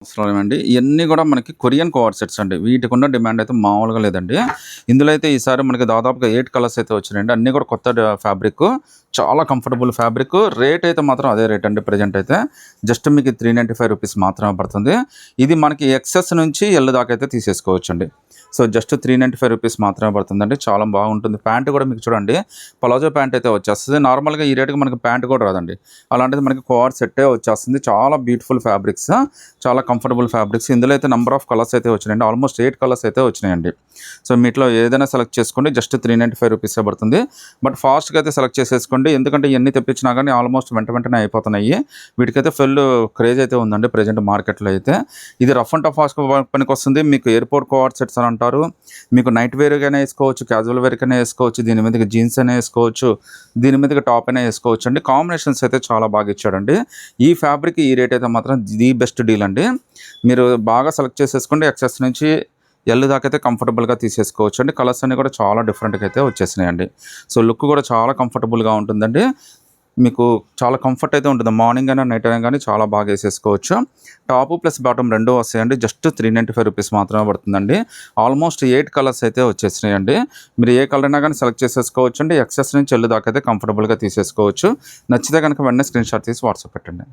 అవసరమండి. ఇయన్నీ గూడా మనకి కొరియన్ కోఆర్డ్ సెట్స్ అండి. వీటికున్న డిమాండ్ అయితే మామూలుగా లేదండి. ఇందులో అయితే ఈసారి మనకి దాదాపుగా 8 కలర్స్ అయితే వచ్చినాయండి. అన్నీ కూడా కొత్త ఫ్యాబ్రిక్కు. చాలా కంఫర్టబుల్ ఫ్యాబ్రిక్కు. రేట్ అయితే మాత్రం అదే రేట్ అండి ప్రెజెంట్ అయితే. జస్ట్ మీకు రూ. 395 మాత్రమే పడుతుంది. ఇది మనకి ఎక్సెస్ నుంచి ఎల్ దాకా అయితే తీసేసుకోవచ్చండి. సో, జస్ట్ రూ. 395 మాత్రమే పడుతుందండి. చాలా బాగుంటుంది. ప్యాంట్ కూడా మీకు చూడండి పలాజో ప్యాంట్ అయితే వచ్చేస్తది. నార్మల్‌గా ఈ రేట్‌కి మనకి ప్యాంట్ కూడా రాదండి. అలాంటిది మనకి కోఆర్డ్ సెట్టే వచ్చేస్తుంది. చాలా బ్యూటిఫుల్ ఫ్యాబ్రిక్స్. చాలా కంఫర్టబుల్ ఫ్యాబ్రిక్స్. ఇందులో అయితే నంబర్ ఆఫ్ కలర్స్ అయితే వచ్చినాయండి. ఆల్మోస్ట్ 8 కలర్స్ అయితే వచ్చినాయండి. సో, మీట్లో ఏదైనా సెలెక్ట్ చేసుకోండి. జస్ట్ రూ. 395 పడుతుంది. బట్ ఫాస్ట్‌గా అయితే సెలెక్ట్ చేసేసుకోండి. ఎందుకంటే ఇయన్నీ తెప్పించినా గానీ ఆల్మోస్ట్ వెంటనే అయిపోతున్నాయి. వీటికైతే ఫుల్ క్రేజ్ అయితే ఉందండి ప్రెజెంట్ మార్కెట్‌లో అయితే. ఇది రఫ్ అండ్ టఫ్ పనికొస్తుంది. మీకు ఎయిర్‌పోర్ట్ కోఆర్డ్ సెట్స్ అని అంటారు. మీకు నైట్ వేర్‌గానే ఏసుకోవచ్చు, క్యాజువల్ వేర్‌కైనా ఏసుకోవచ్చు. దీని మీదకి జీన్స్ అయినా ఏసుకోవచ్చు. దీని మీదకి టాప్ అయినా ఏసుకోవచ్చు అండి. కాంబినేషన్స్ అయితే చాలా బాగా ఇచ్చాడండి. ఈ ఫ్యాబ్రిక్ ఈ రేట్ అయితే మాత్రం ది బెస్ట్ డీల్ అండి. మీరు బాగా సెలెక్ట్ చేసేసుకోండి. ఎక్సెస్ నుంచి ఎల్ దాకా అయితే కంఫర్టబుల్‌గా తీసేసుకోవచ్చు అండి. కలర్స్ అన్నీ కూడా చాలా డిఫరెంట్‌గా అయితే వచ్చేసినాయండి. సో, లుక్ కూడా చాలా కంఫర్టబుల్‌గా ఉంటుందండి. మీకు చాలా కంఫర్ట్ అయితే ఉంటుంది. మార్నింగ్ అయినా, నైట్ అయినా గానీ చాలా బాగా ఏసేసుకోవచ్చు. టాపు ప్లస్ బాటమ్ 2 వస్తాయండి. జస్ట్ రూ. 395 మాత్రమే పడుతుందండి. ఆల్మోస్ట్ 8 కలర్స్ అయితే వచ్చేసినాయండి. మీరు ఏ కలర్ అయినా గానీ సెలెక్ట్ చేసేసుకోవచ్చండి. ఎక్సెస్ నుంచి ఎల్ దాకా అయితే కంఫర్టబుల్‌గా తీసేసుకోవచ్చు. నచ్చితే గనుక వెంటనే స్క్రీన్‌షాట్ తీసి వాట్సాప్ పెట్టండి.